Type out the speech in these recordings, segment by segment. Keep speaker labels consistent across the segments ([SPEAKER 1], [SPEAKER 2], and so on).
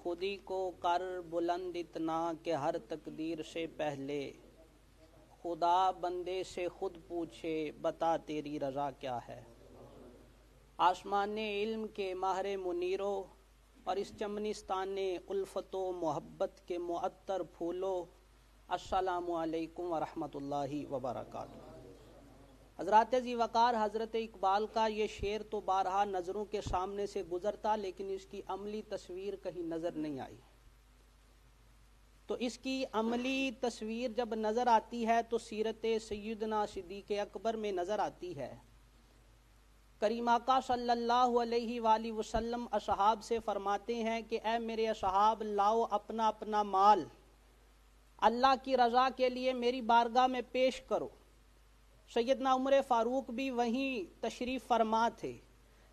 [SPEAKER 1] खुदी को कर बुलंद इतना कि हर तकदीर से पहले खुदा बंदे से खुद पूछे बता तेरी रज़ा क्या है। आसमान इल्म के माहर मुनीरो और इस चमनिस्तान उल्फतो मोहब्बत के मुअत्तर फूलो, अस्सलामु अलैकुम व रहमतुल्लाहि व बरकातुहू। हज़रात ज़ी वक़ार हज़रत इकबाल का ये शेर तो बारहा नज़रों के सामने से गुज़रता, लेकिन इसकी अमली तस्वीर कहीं नज़र नहीं आई। तो इसकी अमली तस्वीर जब नज़र आती है तो सीरत सैयदना सिद्दीक़ अकबर में नज़र आती है। करीम आका सल्लल्लाहु अलैहि वसल्लम असहाब से फरमाते हैं कि ऐ मेरे असहाब, लाओ अपना अपना माल अल्लाह की रज़ा के लिए मेरी बारगाह में पेश करो। सैयदना उमर फ़ारूक भी वहीं तशरीफ़ फरमा थे।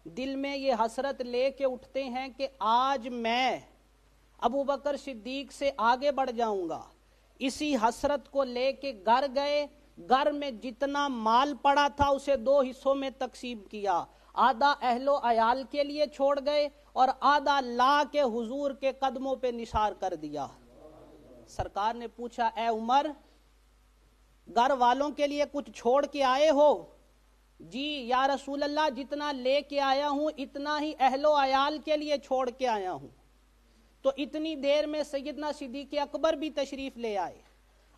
[SPEAKER 1] दिल में ये हसरत ले के उठते हैं कि आज मैं अबू बकर सिद्दीक से आगे बढ़ जाऊंगा। इसी हसरत को ले के घर गए। घर में जितना माल पड़ा था उसे दो हिस्सों में तकसीम किया। आधा अहलो अयाल के लिए छोड़ गए और आधा ला के हुजूर के कदमों पे निसार कर दिया। सरकार ने पूछा, ए उमर, घर वालों के लिए कुछ छोड़ के आए हो? जी या रसूल अल्लाह, जितना लेके आया हूं इतना ही अहलो अयाल के लिए छोड़ के आया हूं। तो इतनी देर में सैयदना सिद्दीक़ अकबर भी तशरीफ ले आए।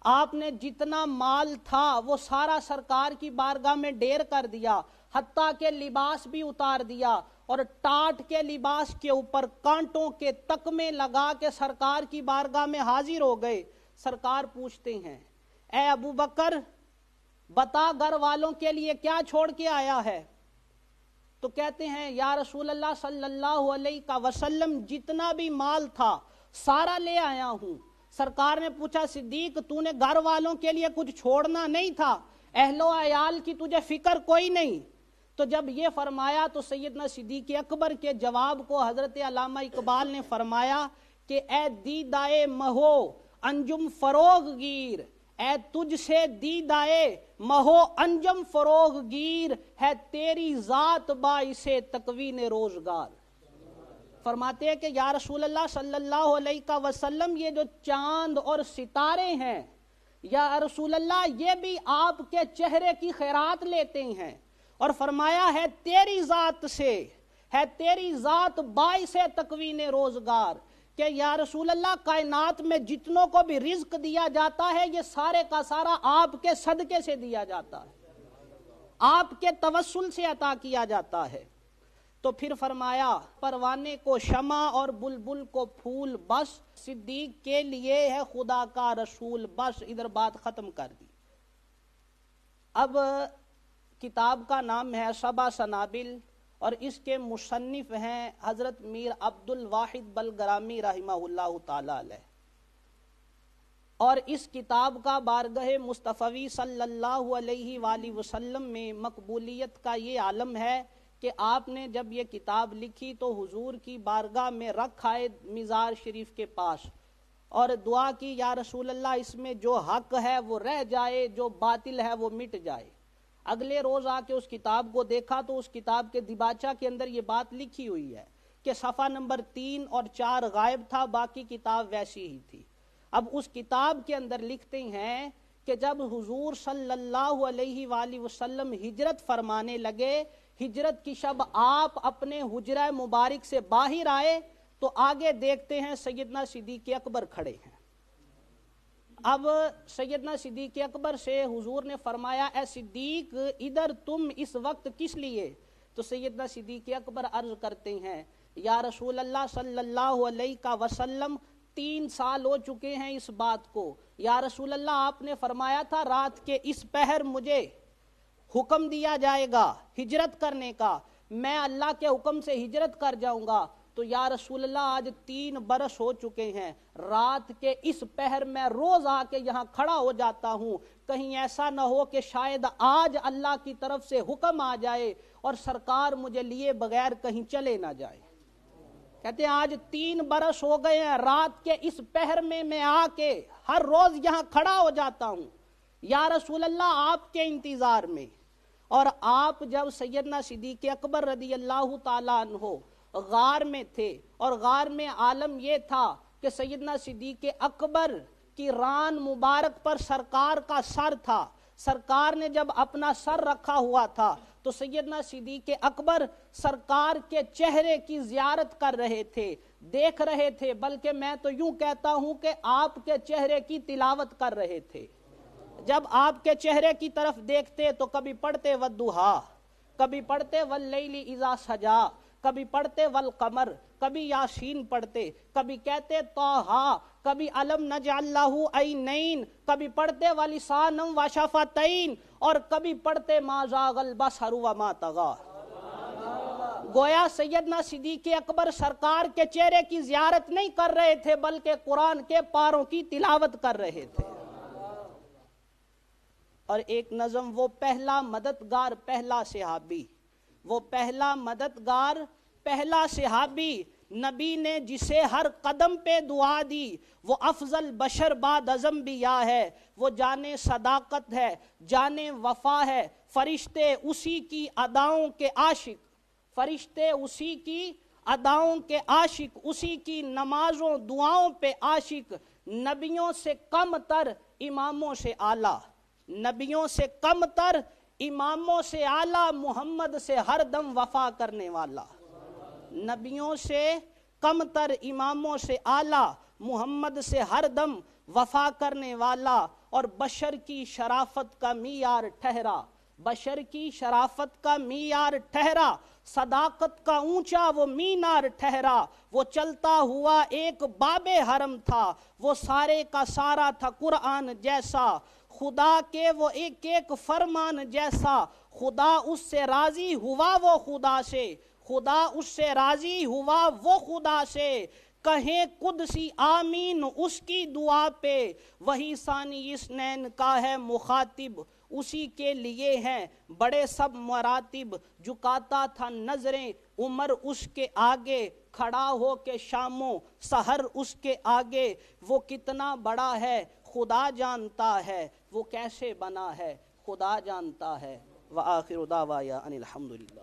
[SPEAKER 1] आपने जितना माल था वो सारा सरकार की बारगाह में ढेर कर दिया, हत्ता के लिबास भी उतार दिया और टाट के लिबास के ऊपर कांटों के तकमे लगा के सरकार की बारगाह में हाजिर हो गए। सरकार पूछते हैं, ए अबू बकर, बता घर वालों के लिए क्या छोड़ के आया है? तो कहते हैं, या रसूल अल्लाह सल्लल्लाहु अलैहि वसल्लम, जितना भी माल था सारा ले आया हूं। सरकार ने पूछा, सिद्दीक, तूने घर वालों के लिए कुछ छोड़ना नहीं था? अहलो अयाल की तुझे फिक्र कोई नहीं? तो जब ये फरमाया तो सैयदना सिद्दीक़ अकबर के जवाब को हजरत अल्लामा इकबाल ने फरमाया कि ए दीदाए महो अंजुम फरोग गिर, ऐ तुझसे दीदाए महो अंजम फरोग गिर, है तेरी जात बाइसे तकवीन रोजगार। फरमाते हैं कि या रसूल अल्लाह सल्लल्लाहु अलैहि वसल्लम, ये जो चांद और सितारे हैं, या रसूल अल्लाह, ये भी आपके चेहरे की खैरात लेते हैं। और फरमाया है तेरी जात से, है तेरी जात बाइसे तकवीन रोजगार, कि या रसूल अल्लाह, कायनात में जितनों को भी रिज्क दिया जाता है ये सारे का सारा आपके सदके से दिया जाता है, आपके तवस्सुल से अता किया जाता है। तो फिर फरमाया, परवाने को शमा और बुलबुल को फूल, बस सिद्दीक के लिए है खुदा का रसूल, बस। इधर बात खत्म कर दी। अब किताब का नाम है सबा सनाबिल और इसके मुसन्निफ हैं हजरत मीर अब्दुल वाहिद बलगरामी रहमहुल्लाह ताला अलैह। और इस किताब का बारगाह मुस्तफ़वी सल्लल्लाहु अलैहि वसल्लम में मकबूलियत का ये आलम है कि आपने जब ये किताब लिखी तो हुजूर की बारगाह में रख आए मिज़ार शरीफ के पास और दुआ की, या रसूल अल्लाह, इसमें जो हक है वो रह जाए, जो बातिल है वो मिट जाए। अगले रोज आके उस किताब को देखा तो उस किताब के दिबाचा के अंदर ये बात लिखी हुई है कि सफ़ा नंबर 3 और 4 गायब था, बाकी किताब वैसी ही थी। अब उस किताब के अंदर लिखते हैं कि जब हुजूर सल्लल्लाहु अलैहि वसल्लम हिजरत फरमाने लगे, हिजरत की शब आप अपने हुजरा मुबारक से बाहर आए तो आगे देखते हैं सैयदना सिद्दीक़ अकबर खड़े हैं। अब सैयदना सिद्दीक़ अकबर से हुजूर ने फरमाया, ए सिद्दीक, इधर तुम इस वक्त किस लिए? तो सैयदना सिद्दीक़ अकबर अर्ज करते हैं, या रसूल अल्लाह सल्लल्लाहु अलैहि वसल्लम, 3 साल हो चुके हैं इस बात को। या रसूल अल्लाह, आपने फरमाया था रात के इस पहर मुझे हुक्म दिया जाएगा हिजरत करने का, मैं अल्लाह के हुक्म से हिजरत कर जाऊंगा। तो या रसूल अल्लाह, आज 3 बरस हो चुके हैं, रात के इस पहर में रोज आके यहाँ खड़ा हो जाता हूँ, कहीं ऐसा ना हो कि शायद आज अल्लाह की तरफ से हुक्म आ जाए और सरकार मुझे लिए बगैर कहीं चले ना जाए। कहते हैं आज 3 बरस हो गए हैं, रात के इस पहर में मैं आके हर रोज यहाँ खड़ा हो जाता हूँ या रसूल अल्लाह, आपके इंतजार में। और आप जब सैयदना सिद्दीक़ अकबर रदी अल्लाह ताला अन्हो غار میں تھے، اور غار میں عالم یہ تھا کہ سیدنا صدیق اکبر کی ران مبارک پر سرکار کا سر تھا۔ سرکار نے جب اپنا سر رکھا ہوا تھا تو سیدنا صدیق اکبر سرکار کے چہرے کی زیارت کر رہے تھے، دیکھ رہے تھے، بلکہ میں تو یوں کہتا ہوں کہ آپ کے چہرے کی تلاوت کر رہے تھے۔ جب آپ کے چہرے کی طرف دیکھتے تو کبھی پڑھتے والضحیٰ، کبھی پڑھتے واللیل اذا سجا، کبھی پڑھتے والقمر، کبھی یاسین پڑھتے، کبھی کہتے طٰہٰ، کبھی الم نجعل لہ عینین، کبھی پڑھتے ولسانا وشفتین، اور کبھی پڑھتے ما زاغ البصر وما طغیٰ۔ گویا سیدنا صدیق اکبر سرکار کے چہرے کی زیارت نہیں کر رہے تھے بلکہ قرآن کے پاروں کی تلاوت کر رہے تھے۔ اور ایک نظم، وہ پہلا مددگار پہلا صحابی، وہ پہلا مددگار پہلا صحابی، نبی نے جسے ہر قدم پہ دعا دی، وہ افضل بشر بعد از انبیاء ہے، وہ جانے صداقت ہے، جانے وفا ہے، فرشتے اسی کی اداؤں کے عاشق، فرشتے اسی کی اداؤں کے عاشق، اسی کی نمازوں دعاؤں پہ عاشق، نبیوں سے کم تر اماموں سے اعلیٰ، نبیوں سے کم تر اماموں سے اعلیٰ، محمد سے ہر دم وفا کرنے والا، نبیوں سے کم تر اماموں سے اعلیٰ، محمد سے ہر دم وفا کرنے والا، اور بشر کی شرافت کا معیار ٹھہرا، بشر کی شرافت کا معیار ٹھہرا، صداقت کا اونچا وہ مینار ٹھہرا، وہ چلتا ہوا ایک باب حرم تھا، وہ سارے کا سارا تھا قرآن جیسا، خدا کے وہ ایک ایک فرمان جیسا، خدا اس سے راضی ہوا وہ خدا سے، خدا اس سے راضی ہوا وہ خدا سے، کہیں قدسی آمین اس کی دعا پہ، وہی ثانی اثنین کا ہے مخاطب، اسی کے لیے ہیں بڑے سب مراتب، جھکاتا تھا نظریں عمر اس کے آگے، کھڑا ہو کے شاموں سحر اس کے آگے، وہ کتنا بڑا ہے خدا جانتا ہے، وہ کیسے بنا ہے خدا جانتا ہے۔ وآخر دعوایا ان الحمدللہ۔